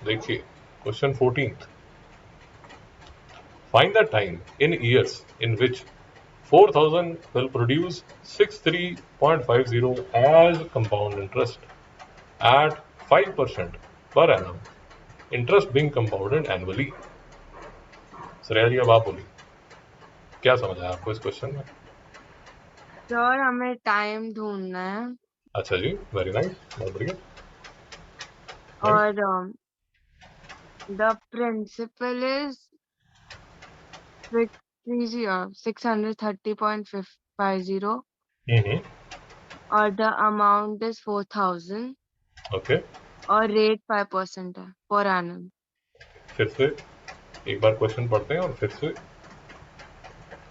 देखिए question 14th, find the time in years in which 4000 will produce 63.50 as compound interest at 5% per annum, interest being compounded annually. Shreya ji, अब आप बोलिए, क्या समझ आया आपको इस क्वेश्चन में? सर हमें टाइम ढूंढना है अच्छा जी, वेरी नाइस, बहुत बढ़िया। और द प्रिंसिपल इज 630.50 और द अमाउंट इज 4000 ओके, और रेट 5% है पर एनम। फिर से एक बार क्वेश्चन पढ़ते हैं और फिर से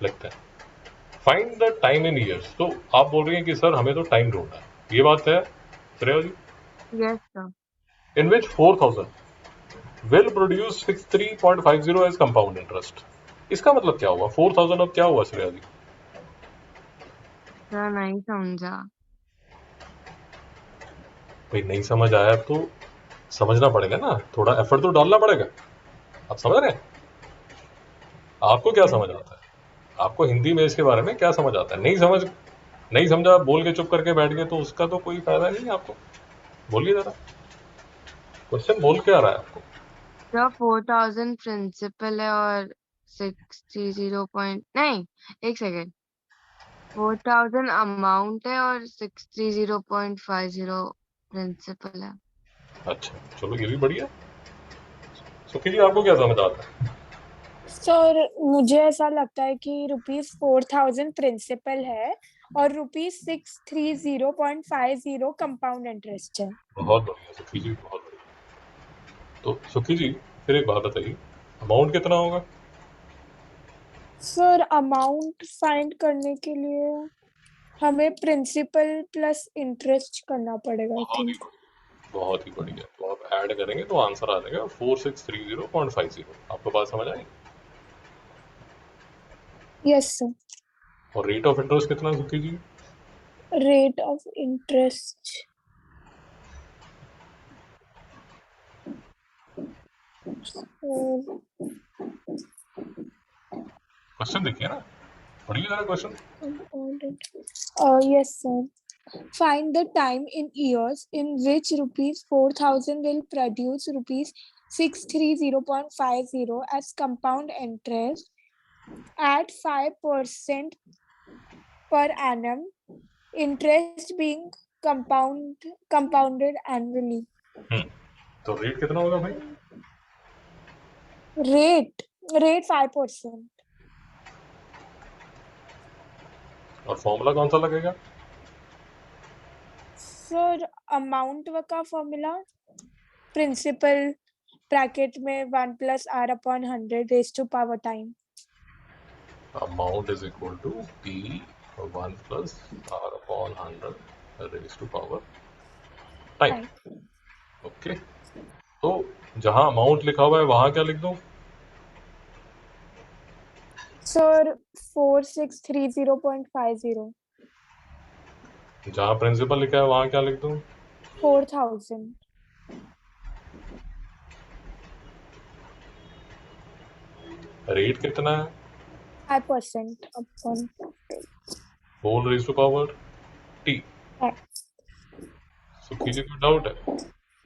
लिखते हैं। Find the time in years, तो आप बोल रही हैं कि सर हमें तो टाइम ढूंढना है, ये बात है Shreya ji. Yes sir. In which 4000 will produce 63.50 as compound interest, इसका मतलब क्या हुआ? 4000 अब क्या हुआ श्रेया जी? सर नहीं समझा। भाई नहीं समझ आया तो समझना पड़ेगा ना, थोड़ा एफर्ट तो डालना पड़ेगा। आप समझ रहे हैं? आपको क्या यस। समझ आता है? आपको हिंदी में इसके बारे में क्या समझ आता है? नहीं समझा, बोल के चुप करके बैठ गए तो उसका तो कोई फायदा नहीं है आपको। बोलिए जरा, क्वेश्चन बोल के आ रहा है आपको? सर 4000 प्रिंसिपल है और 630 नहीं, एक सेकेंड, 4000 अमाउंट है और 630.50 प्रिंसिपल है। अच्छा चलो, ये भी बढ़िया। सुखी जी, आपको क्या समझ आता है? सर मुझे ऐसा लगता है कि ₹4000 प्रिंसिपल है और ₹630.50 कंपाउंड इंटरेस्ट है। बहुत बढ़िया सुखी जी, बहुत बढ़िया। तो सुखी जी, फिर एक बात बताइए, अमाउंट कितना होगा? सर अमाउंट फाइंड करने के लिए हमें प्रिंसिपल प्लस इंटरेस्ट करना पड़ेगा आई बहुत ही थिंक। बढ़िया, बहुत ही बढ़िया। तो आप ऐड करेंगे तो आंसर आ जाएगा 4630.50। आपको बात समझ आई? Yes sir. और रेट ऑफ इंटरेस्ट कितना Sukhi ji? Rate of interest question देखिए ना, पढ़िए जरा question. yes sir. Find the time in years in which ₹4000 will produce ₹630.50 as compound interest at 5% per annum, interest being compounded annually. तो rate कितना होगा भाई? Rate 5%. और फॉर्मूला कौन सा लगेगा? सर अमाउंट का फॉर्मूला प्रिंसिपल ब्रैकेट में 1 + r/100 raise to power time. Amount is equal to P 1 + r/100 raise to power time. Okay, तो जहां अमाउंट लिखा हुआ है वहां क्या लिख दूं? सर 4630.50 जहां प्रिंसिपल लिखा है वहां क्या लिख दूं? 4000 रेट कितना है? 5% upon whole raise to power T। Sukhi जी, कोई डाउट है?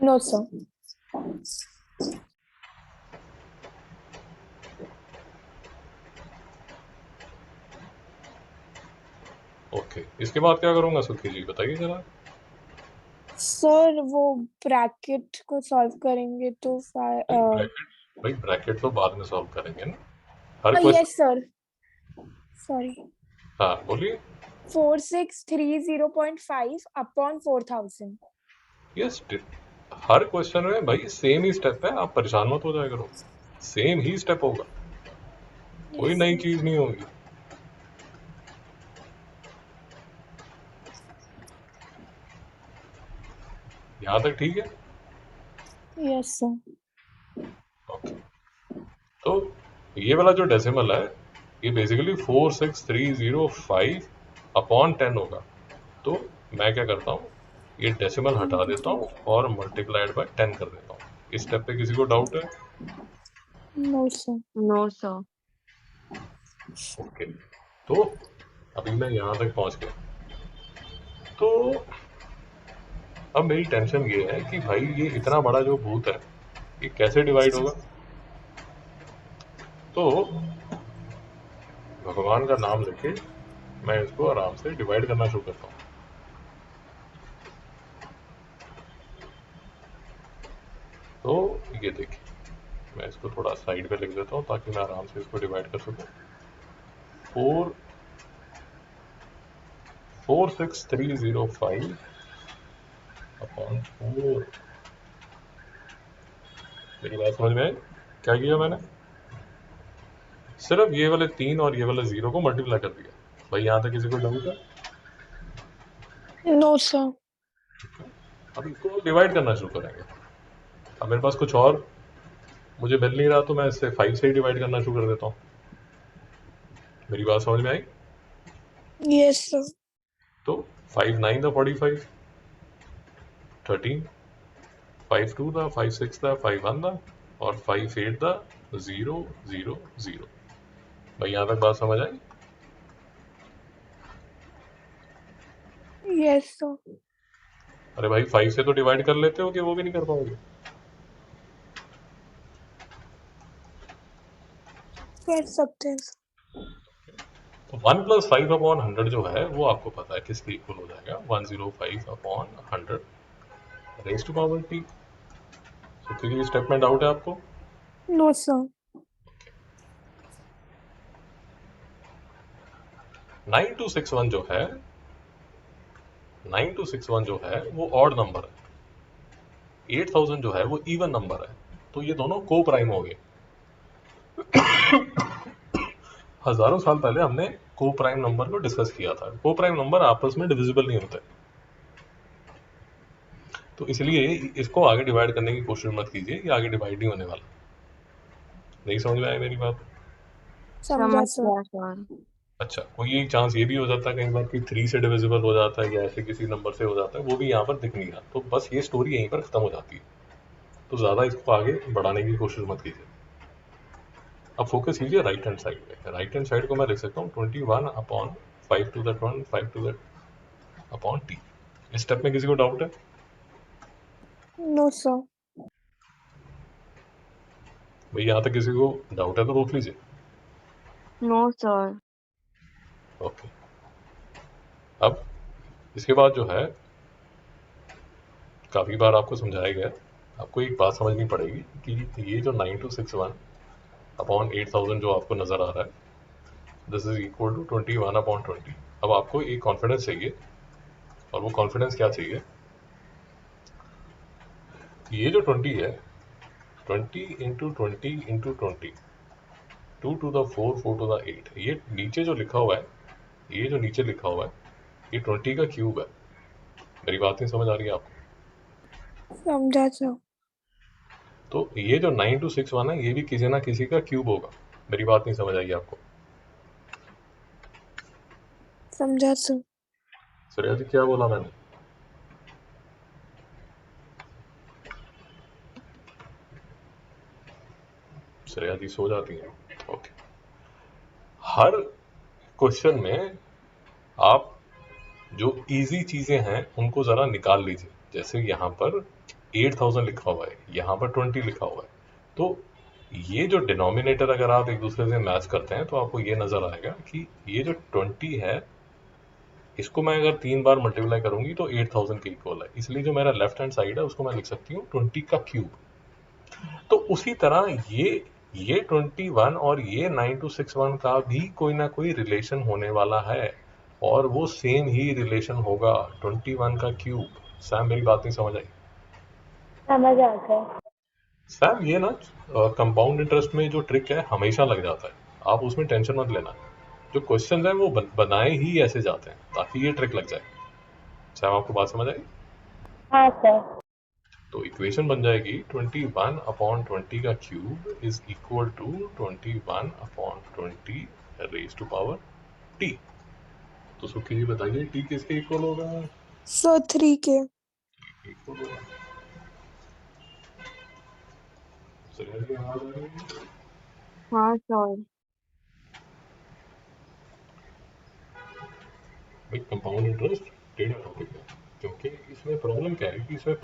No sir. ओके, इसके बाद क्या करूंगा सुखी जी, बताइए जरा। सर वो ब्रैकेट को सॉल्व करेंगे तो भाई ब्रैकेट तो बाद में सॉल्व करेंगे ना, हर क्वेश्चन। यस सर, सॉरी, हाँ बोलिए। 4630.5 अपॉन 4000। यस, हर क्वेश्चन में भाई सेम ही स्टेप है, आप परेशान मत हो जाया करो, सेम ही स्टेप होगा, कोई नई चीज नहीं होगी। यहां तक ठीक है? Yes sir. ओके, तो ये वाला जो डेसिमल है ये बेसिकली 4630.5 अपॉन 10 होगा। तो मैं क्या करता हूँ, ये डेसिमल हटा देता हूँ और मल्टीप्लाइड बाय 10 कर देता हूँ। इस स्टेप पे किसी को डाउट है? No, sir. No, sir. Okay, तो अभी मैं यहाँ तक पहुँच गया। तो अब मेरी टेंशन ये है कि भाई ये इतना बड़ा जो भूत है ये कैसे डिवाइड होगा। तो भगवान का नाम लेके मैं इसको आराम से डिवाइड करना शुरू करता हूँ। तो ये देखिए, मैं इसको थोड़ा साइड पे लिख देता हूँ ताकि मैं आराम से इसको डिवाइड कर सकूँ। 46305 अपॉन 4। मेरी बात समझ में आई? क्या किया मैंने? सिर्फ ये वाले 3 और ये वाले 0 को मल्टीप्लाई कर दिया। भाई यहाँ तक किसी को डाउट है? No, sir. अब इसको डिवाइड करना शुरू करेंगे। अब मेरे पास कुछ और मुझे मिल नहीं रहा, तो मैं इससे 5 से ही डिवाइड करना शुरू कर देता हूँ। मेरी बात समझ में आई? Yes, sir. तो 5 9 द 45, 13, 5 2 द 5 6 द 5 1 द और 5 8 द 0 0 0। भाई यहाँ तक बात समझ आई? Yes, sir. अरे भाई 5 से तो डिवाइड कर लेते हो कि वो भी नहीं कर पाओगे? कर सकते हैं sir. तो 1 प्लस 5 अपॉन 100 जो है वो आपको पता है किसके इक्वल हो जाएगा? 105 upon 100 raise to power T. तो फिर ये स्टेप में डाउट है आपको? No, sir. 9261 जो है, 9261 जो है वो ऑड नंबर है। 8000 जो है वो इवन नंबर है। तो ये दोनों को प्राइम हो गए। हजारों साल पहले हमने को प्राइम नंबर को डिस्कस किया था। को प्राइम नंबर आपस में डिविजिबल नहीं होते, तो इसलिए इसको आगे डिवाइड करने की कोशिश मत कीजिए, ये आगे डिवाइड नहीं होने वाला। नहीं समझ में आया मेरी बात? समझा समझ sir. गया सर। अच्छा, कोई एक चांस ये भी हो जाता है कई बार कि 3 से डिविजिबल हो जाता है या ऐसे किसी नंबर से हो जाता है, वो भी यहाँ पर दिख नहीं रहा। तो बस ये स्टोरी यहीं पर खत्म हो जाती है। तो ज़्यादा इसको आगे बढ़ाने की कोशिश मत कीजिए। अब फोकस कीजिए राइट हैंड साइड पे। राइट हैंड साइड को मैं लिख सकता हूँ 21 upon 5 to the 1 5 to the upon T. इस स्टेप में किसी को डाउट है? No, sir. भाई यहाँ तक किसी को डाउट है तो रोक लीजिए। No sir. ओके, अब इसके बाद जो है काफ़ी बार आपको समझाया गया, आपको एक बात समझनी पड़ेगी कि ये जो 9261 अपॉन 8000 जो आपको नज़र आ रहा है, this is equal to 21 upon 20। अब आपको एक कॉन्फिडेंस चाहिए, और वो कॉन्फिडेंस क्या चाहिए? ये जो 20 है, 20 into 20 into 20, 2 to the 4 4 to the 8, ये नीचे जो लिखा हुआ है, ये जो नीचे लिखा हुआ है, ये 20 का क्यूब है। मेरी बात नहीं समझ आ रही है आपको? समझा sir. तो ये जो 9261 है ये भी किसी ना किसी का क्यूब होगा। मेरी बात नहीं समझ आई आपको? समझा sir. श्रेया जी क्या बोला मैंने? श्रेया जी सो जाती हैं? ओके। हर क्वेश्चन में आप जो इजी चीजें हैं उनको जरा निकाल लीजिए। जैसे यहाँ पर 8000 लिखा हुआ है, यहाँ पर 20 लिखा हुआ है, तो ये जो डिनोमिनेटर अगर आप एक दूसरे से मैच करते हैं तो आपको ये नजर आएगा कि ये जो 20 है इसको मैं अगर 3 बार मल्टीप्लाई करूंगी तो 8000 के इक्वल है। इसलिए जो मेरा लेफ्ट हैंड साइड है उसको मैं लिख सकती हूँ 20 का क्यूब। तो उसी तरह ये 21 और ये 9261 का भी कोई ना कोई रिलेशन होने वाला है, और वो सेम ही रिलेशन होगा 21 का क्यूब। सैम मेरी बात नहीं समझ आई? समझ आ गया. सैम ये ना कंपाउंड इंटरेस्ट में जो ट्रिक है हमेशा लग जाता है, आप उसमें टेंशन मत लेना। जो क्वेश्चन हैं वो बनाए ही ऐसे जाते हैं ताकि ये ट्रिक लग जाए। सैम आपको बात समझ आई? हाँ sir. तो इक्वेशन बन जाएगी 21 अपॉन 20 का cube is equal to 21 upon 20 raise to power T. तो सुखी जी बताइए टी किसके इक्वल होगा? So 3 के. इक्वल होगा। श्रेया की आवाज आ रही है? हाँ सर। भाई कंपाउंड इंटरेस्ट टेढ़ा टॉपिक है, क्योंकि इसमें प्रॉब्लम क्या है कि इसमें